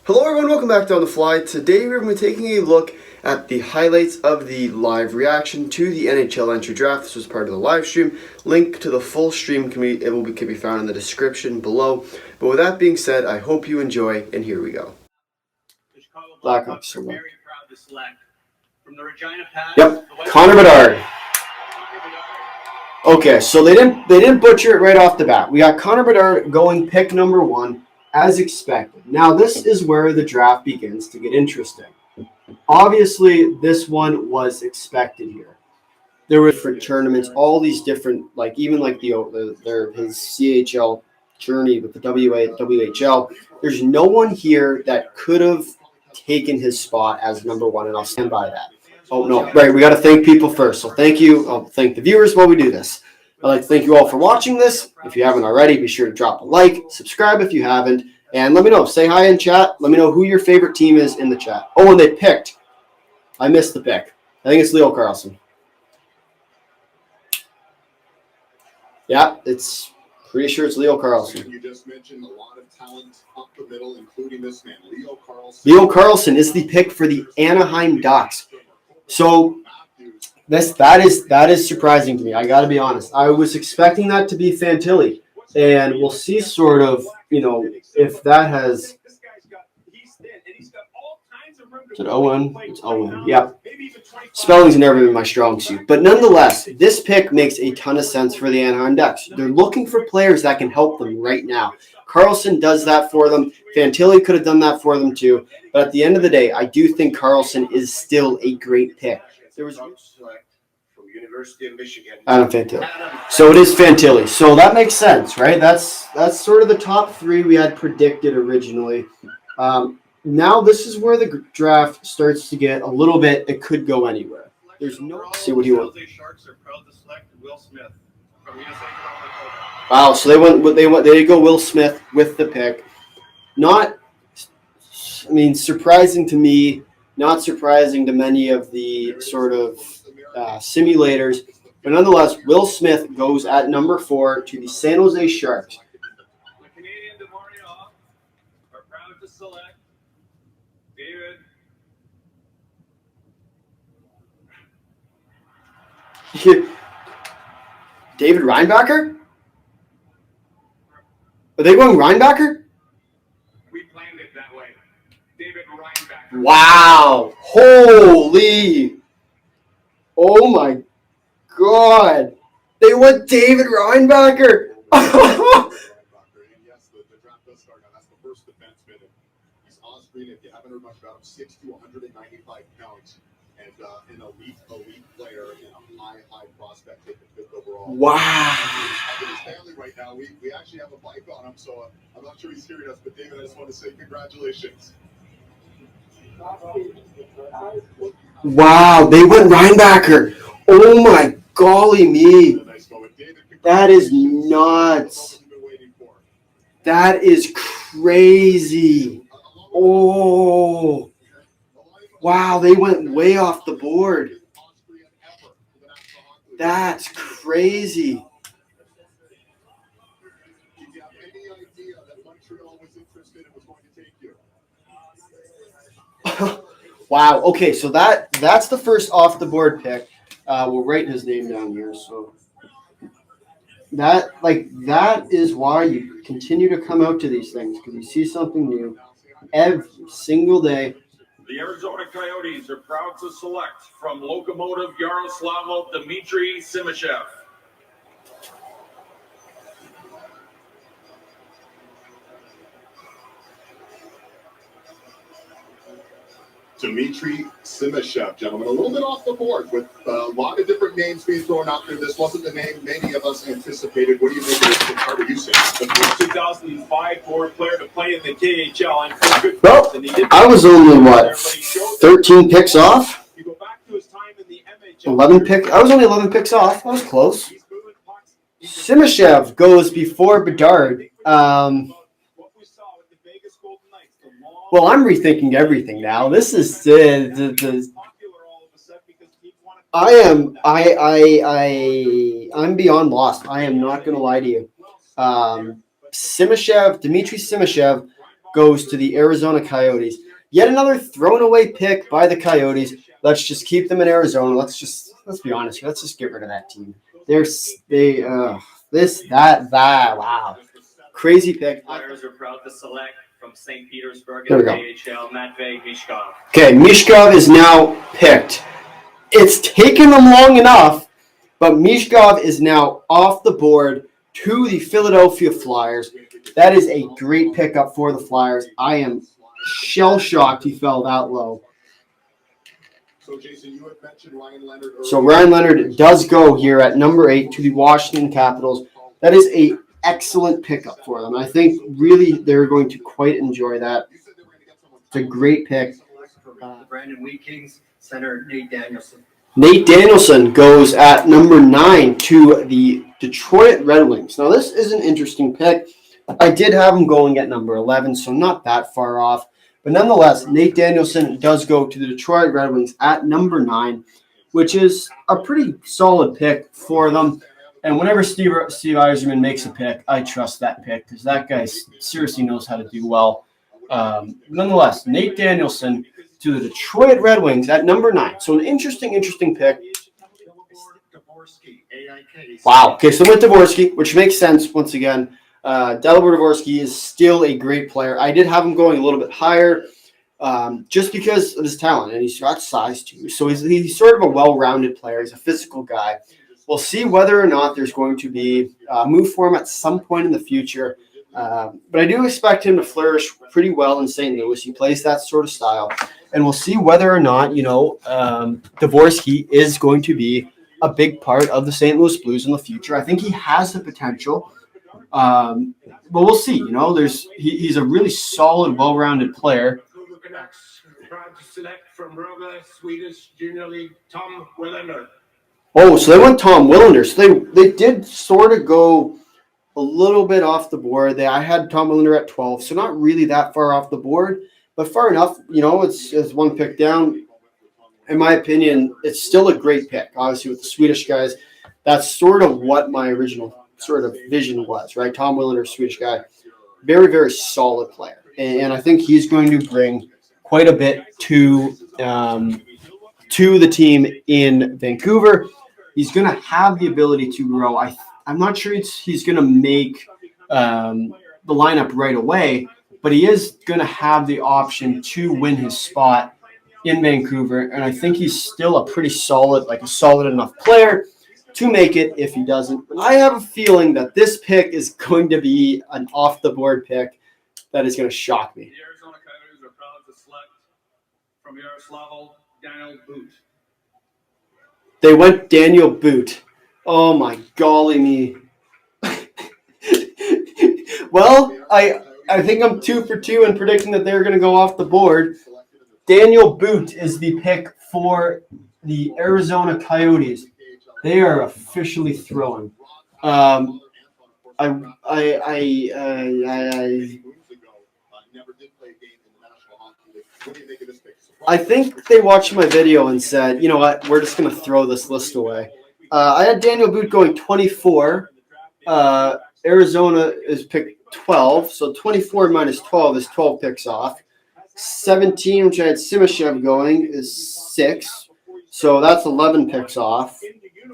Hello everyone, welcome back to On The Fly. Today we're going to be taking a look at the highlights of the live reaction to the NHL entry draft. This was part of the live stream. Link to the full stream can be found in the description below. But with that being said, I hope you enjoy, and here we go. Blackhawks are very proud to select from the Regina Pats. Yep, Connor Bedard. Okay, so they didn't butcher it right off the bat. We got Connor Bedard going pick number 1. As expected. Now, this is where the draft begins to get interesting. Obviously, this one was expected here. There were different tournaments, all these different, even his CHL journey with the WHL. There's no one here that could have taken his spot as number 1, and I'll stand by that. Oh, no, right, we got to thank people first. So thank you. I'll thank the viewers while we do this. I'd like to thank you all for watching this. If you haven't already, be sure to drop a like, subscribe if you haven't, and let me know. Say hi in chat. Let me know who your favorite team is in the chat. Oh, and they picked. I missed the pick. I think it's Leo Carlsson. Yeah, it's pretty sure it's Leo Carlsson. You just mentioned a lot of talent up the middle, including this man, Leo Carlsson. Leo Carlsson is the pick for the Anaheim Ducks. So that is surprising to me. I got to be honest. I was expecting that to be Fantilli, and we'll see sort of, if that has. Is it Owen? It's Owen. Yep. Spelling's never been my strong suit, but nonetheless, this pick makes a ton of sense for the Anaheim Ducks. They're looking for players that can help them right now. Carlsson does that for them. Fantilli could have done that for them too, but at the end of the day, I do think Carlsson is still a great pick. There was from University of Michigan. Adam Fantilli. So it is Fantilli. So that makes sense, right? That's sort of the top 3 we had predicted originally. Now this is where the draft starts to get a little bit. It could go anywhere. There's no. Let's see what he wants. Sharks are proud to select Will Smith from USA. Wow. So they go Will Smith with the pick. Surprising to me. Not surprising to many of the sort of simulators. But nonetheless, Will Smith goes at number 4 to the San Jose Sharks. The Canadian DeMario are proud to select David Reinbacher? Are they going Reinbacher? We planned it that way. David Reinbacher. Wow. Holy. Oh my God. They went David Reinbacher. Yes, the draft does start now. That's the first defenseman. He's Austrian. If you haven't heard much about him, 6'2", 195 pounds, and an elite player and a high prospect taken 5th overall. Wow. In his family right now, we actually have a bike on him, so I'm not sure he's hearing us, but David, I just want to say congratulations. Wow, they went Reinbacher. Oh my golly me. That is nuts. That is crazy. Oh. Wow, they went way off the board. That's crazy. Wow. Okay, so that's the first off the board pick. We'll write his name down here. So that is why you continue to come out to these things, because you see something new every single day. The Arizona Coyotes are proud to select from Lokomotiv Yaroslavl Dmitry Simashev. Dmitry Simashev, gentlemen, a little bit off the board with a lot of different names being thrown out there. This wasn't the name many of us anticipated. What do you think of this? How do you say? The 2005 forward player to play in the KHL. And well, I was only 13 picks off. You go back to his time in the MHL. 11 picks. I was only 11 picks off. I was close. Simashev goes before Bedard. Well, I'm rethinking everything now. This is I'm beyond lost. I am not going to lie to you. Dmitry Simashev goes to the Arizona Coyotes. Yet another thrown away pick by the Coyotes. Let's just keep them in Arizona. Let's be honest here. Let's just get rid of that team. Wow. Crazy pick. Flyers are proud to select from St. Petersburg There in we the AHL, Matvei Mishkov. Okay, Mishkov is now picked. It's taken them long enough, but Mishkov is now off the board to the Philadelphia Flyers. That is a great pickup for the Flyers. I am shell-shocked he fell that low. So, Jason, you had mentioned Ryan Leonard earlier. So Ryan Leonard does go here at number 8 to the Washington Capitals. That is an excellent pickup for them. I think really they're going to quite enjoy that. It's a great pick. The Brandon Wheat Kings center Nate Danielson. Nate Danielson goes at number 9 to the Detroit Red Wings. Now, this is an interesting pick. I did have him going at number 11, so not that far off. But nonetheless, Nate Danielson does go to the Detroit Red Wings at number 9, which is a pretty solid pick for them. And whenever Steve Yzerman makes a pick, I trust that pick because that guy seriously knows how to do well. Nonetheless, Nate Danielson to the Detroit Red Wings at number 9. So an interesting pick. Wow. Okay, so with Dvorsky, which makes sense once again. Dalibor Dvorsky is still a great player. I did have him going a little bit higher just because of his talent, and he's got size too. So he's sort of a well-rounded player. He's a physical guy. We'll see whether or not there's going to be a move for him at some point in the future. But I do expect him to flourish pretty well in St. Louis. He plays that sort of style. And we'll see whether or not, Dvorsky is going to be a big part of the St. Louis Blues in the future. I think he has the potential. But we'll see. He's a really solid, well-rounded player. Proud to select from Rögle, Swedish Junior League, Tom Willander. Oh, so they went Tom Willander. So they did sort of go a little bit off the board. I had Tom Willander at 12, so not really that far off the board, but far enough. It's one pick down. In my opinion, it's still a great pick. Obviously, with the Swedish guys, that's sort of what my original sort of vision was, right? Tom Willander, Swedish guy, very, very solid player. And I think he's going to bring quite a bit to the team in Vancouver. He's going to have the ability to grow. I'm not sure he's going to make the lineup right away, but he is going to have the option to win his spot in Vancouver. And I think he's still a pretty solid enough player to make it if he doesn't. But I have a feeling that this pick is going to be an off-the-board pick that is going to shock me. The Arizona Coyotes are proud to select from Yaroslavl, Daniel Boot. They went Daniel Boot. Oh my golly me. Well, I think I'm 2 for 2 in predicting that they're going to go off the board. Daniel Boot is the pick for the Arizona Coyotes. They are officially throwing. I think they watched my video and said, you know what, we're just going to throw this list away. I had Daniel Boot going 24. Arizona is picked 12. So 24 minus 12 is 12 picks off. 17, which I had Simashev going, is 6. So that's 11 picks off.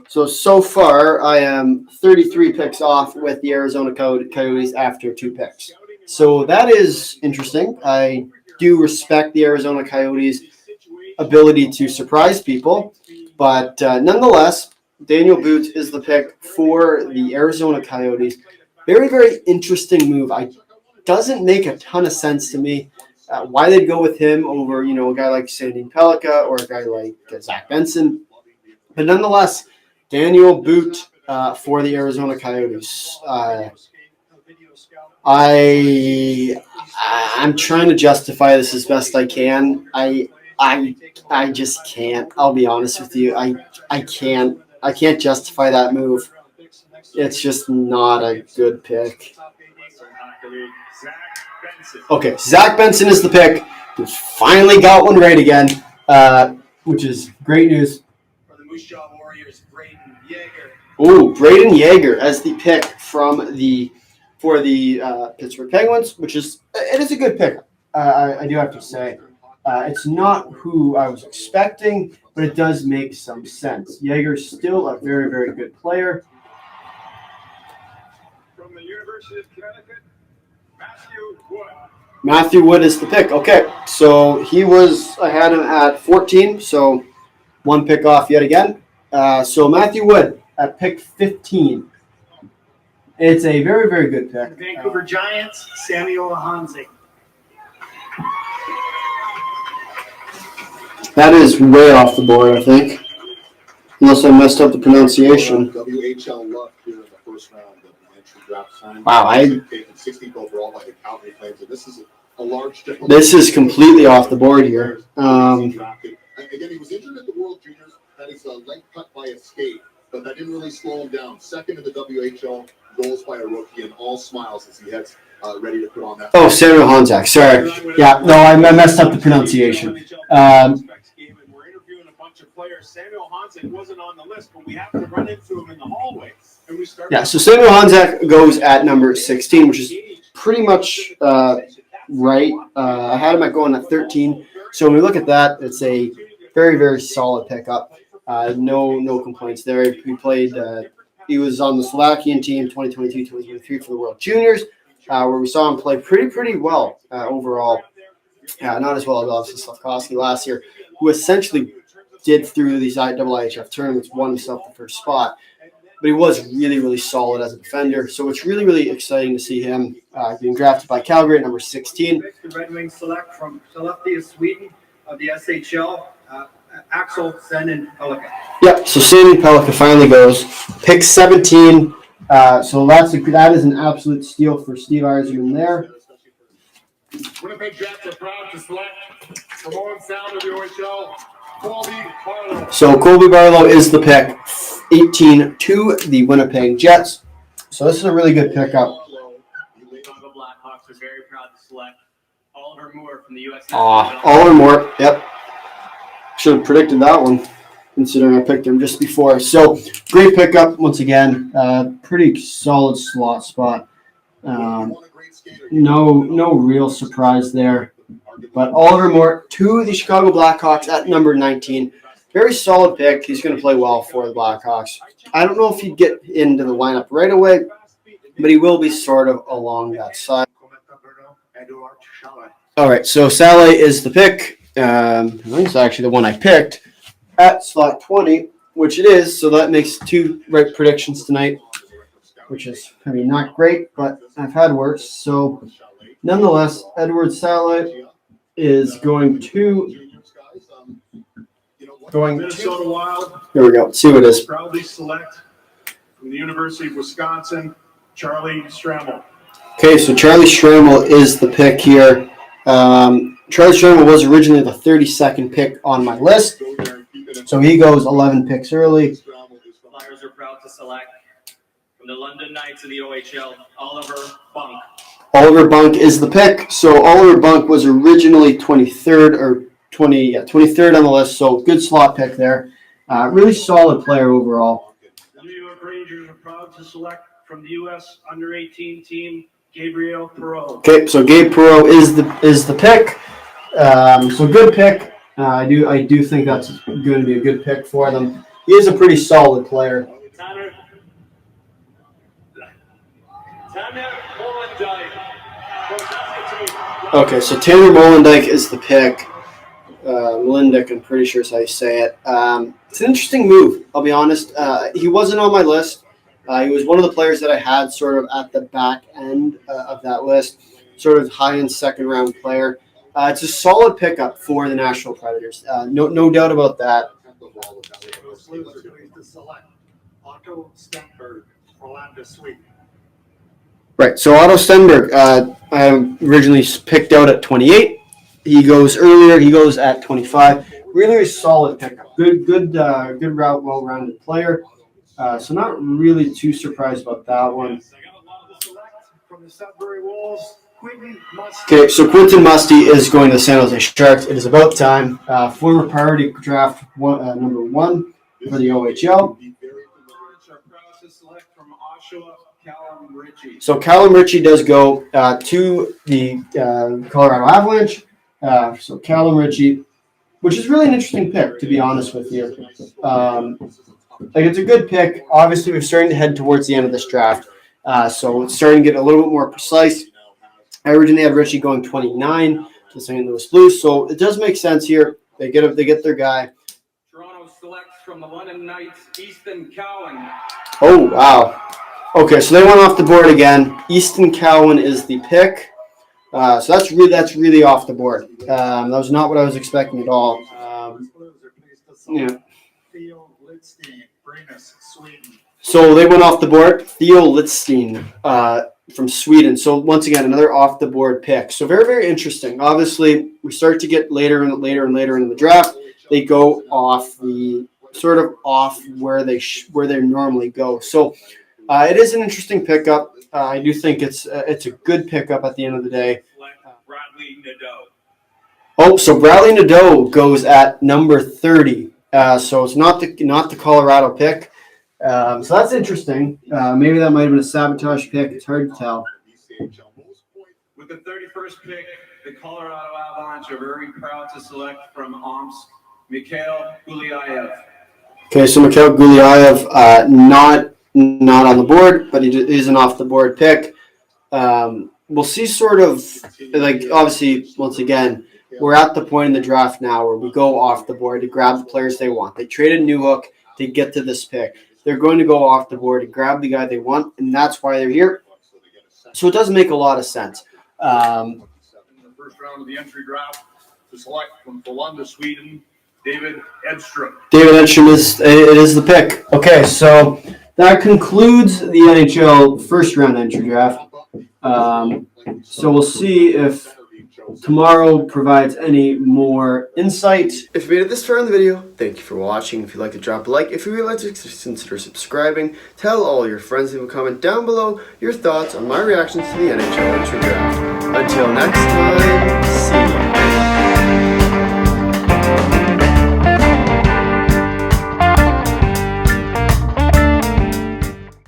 So far, I am 33 picks off with the Arizona Coyotes after 2 picks. So that is interesting. I do respect the Arizona Coyotes' ability to surprise people. But nonetheless, Daniel Boot is the pick for the Arizona Coyotes. Very, very interesting move. Doesn't make a ton of sense to me. Why they'd go with him over, a guy like Sandin Pellikka or a guy like Zach Benson. But nonetheless, Daniel Boot for the Arizona Coyotes. I'm trying to justify this as best I can. I just can't. I'll be honest with you. I can't justify that move. It's just not a good pick. Okay, Zach Benson is the pick. We finally got one right again, which is great news. For the Moose Jaw Warriors, Braden Yeager. Ooh, Braden Yeager as the pick from the for the Pittsburgh Penguins, which is a good pickup. I do have to say. It's not who I was expecting, but it does make some sense. Jaeger's still a very, very good player. From the University of Connecticut, Matthew Wood. Matthew Wood is the pick. Okay, so I had him at 14, so one pick off yet again. So Matthew Wood at pick 15. It's a very, very good pick. Vancouver Giants, Samuel Hanze. That is way off the board, I think. Unless I messed up the pronunciation. WHL luck here in the first round of the entry draft sign. Wow, Taken 16th overall by the Calgary Flames, and this is a large difference. This is completely off the board here. Again, he was injured at the World Juniors. That is a length cut by a skate, but that didn't really slow him down. Second in the WHL, goals by a rookie, and all smiles as he heads ready to put on that. Oh, Samuel Honzak. Sorry. Yeah, no, I messed up the pronunciation. We're interviewing a bunch of players. Samuel Hansen wasn't on the list, but we happened to run into him in the hallway. And we started. Yeah, so Samuel Honzak goes at number 16, which is pretty much right. I had him at going at 13. So when we look at that, it's a very, very solid pickup. No complaints there. He played. He was on the Slovakian team 2022-2023 for the World Juniors, where we saw him play pretty well overall. Not as well as obviously Slavkovsky last year, who essentially did through these IIHF tournaments, won himself the first spot. But he was really, really solid as a defender. So it's really, really exciting to see him being drafted by Calgary at number 16. The Red Wings select from Skellefteå, Sweden, of the SHL, Axel Senin Pellikka. Yep, so Senin Pellikka finally goes. Pick 17. So that is an absolute steal for Steve Yzerman there. Winnipeg Jets are proud to select from Owen Sound of the OHL, Colby Barlow. So Colby Barlow is the pick, 18 to the Winnipeg Jets. So this is a really good pickup. The Chicago Blackhawks are very proud to select Oliver Moore from the U.S. Oliver Moore, yep. Should have predicted that one, considering I picked him just before. So great pickup once again. Pretty solid slot spot. No real surprise there. But Oliver Moore to the Chicago Blackhawks at number 19. Very solid pick. He's going to play well for the Blackhawks. I don't know if he'd get into the lineup right away, but he will be sort of along that side. All right, so Saleh is the pick. I think it's actually the one I picked at slot 20, which it is. So that makes two right predictions tonight, which is not great, but I've had worse. So nonetheless, Edward Saleh is going to. Minnesota Wild. Here we go. Let's see what it is. Proudly select from the University of Wisconsin, Charlie Stramel. Okay, so Charlie Stramel is the pick here. Charlie Stramel was originally the 32nd pick on my list, so he goes 11 picks early. Flyers are proud to select from the London Knights of the OHL, Oliver Bunk. Oliver Bunk is the pick. So Oliver Bunk was originally 23rd on the list, so good slot pick there. Really solid player overall. The New York Rangers are proud to select from the U.S. under-18 team, Gabriel Perreault. Okay, so Gabe Perreault is the pick. So good pick. I do think that's going to be a good pick for them. He is a pretty solid player. Tanner Molendijk from Saskatoon. Okay, so Tanner Molendijk is the pick. Molendijk, I'm pretty sure is how you say it. It's an interesting move, I'll be honest. He wasn't on my list. He was one of the players that I had sort of at the back end of that list, sort of high-end second-round player. It's a solid pickup for the Nashville Predators. No doubt about that. To select Otto Stenberg, Orlando, Sweden. Right, so Otto Stenberg, I originally picked out at 28. He goes earlier. He goes at 25. Really solid pickup. Good route, well-rounded player. So not really too surprised about that one. From the Sudbury Wolves, Quentin Musty. Okay, so Quentin Musty is going to the San Jose Sharks. It is about time. Former priority draft number 1 for the OHL. Are proud to select from Oshawa, Callum Ritchie. So Callum Ritchie does go to the Colorado Avalanche. So Callum Ritchie, which is really an interesting pick, to be honest with you. Like, it's a good pick. Obviously, we're starting to head towards the end of this draft. So it's starting to get a little bit more precise. I originally had Ritchie going 29 to the St. Louis Blues, so it does make sense here. They get their guy. Toronto selects from the London Knights, Easton Cowan. Oh, wow. Okay, so they went off the board again. Easton Cowan is the pick. So that's really off the board. That was not what I was expecting at all. Yeah. Theo Lidstein, Brynäs, Sweden. So they went off the board. Theo Lidstein from Sweden. So once again, another off the board pick. So very, very interesting. Obviously, we start to get later into the draft. They go off the where they normally go. So it is an interesting pickup. I do think it's a good pickup at the end of the day. Bradley Nadeau. Oh, so Bradley Nadeau goes at number 30. So it's not the Colorado pick. So that's interesting. Maybe that might have been a sabotage pick. It's hard to tell. With the 31st pick, the Colorado Avalanche are very proud to select from Omsk, Mikhail Gulyayev. Okay, so Mikhail Gulyayev, not on the board, but he is an off the board pick. We'll see sort of, like, obviously, once again, we're at the point in the draft now where we go off the board to grab the players they want. They traded Newhook to get to this pick. They're going to go off the board and grab the guy they want, and that's why they're here. So it does make a lot of sense. In the first round of the entry draft to select from Columbus, Sweden, David Edstrom. David Edstrom is the pick. Okay, so that concludes the NHL first round entry draft. So we'll see if tomorrow provides any more insight. If you made it this far in the video, thank you for watching. If you'd like to drop a like, if you would like to consider subscribing, tell all your friends, leave a comment down below your thoughts on my reactions to the NHL entry draft. Until next time, see you.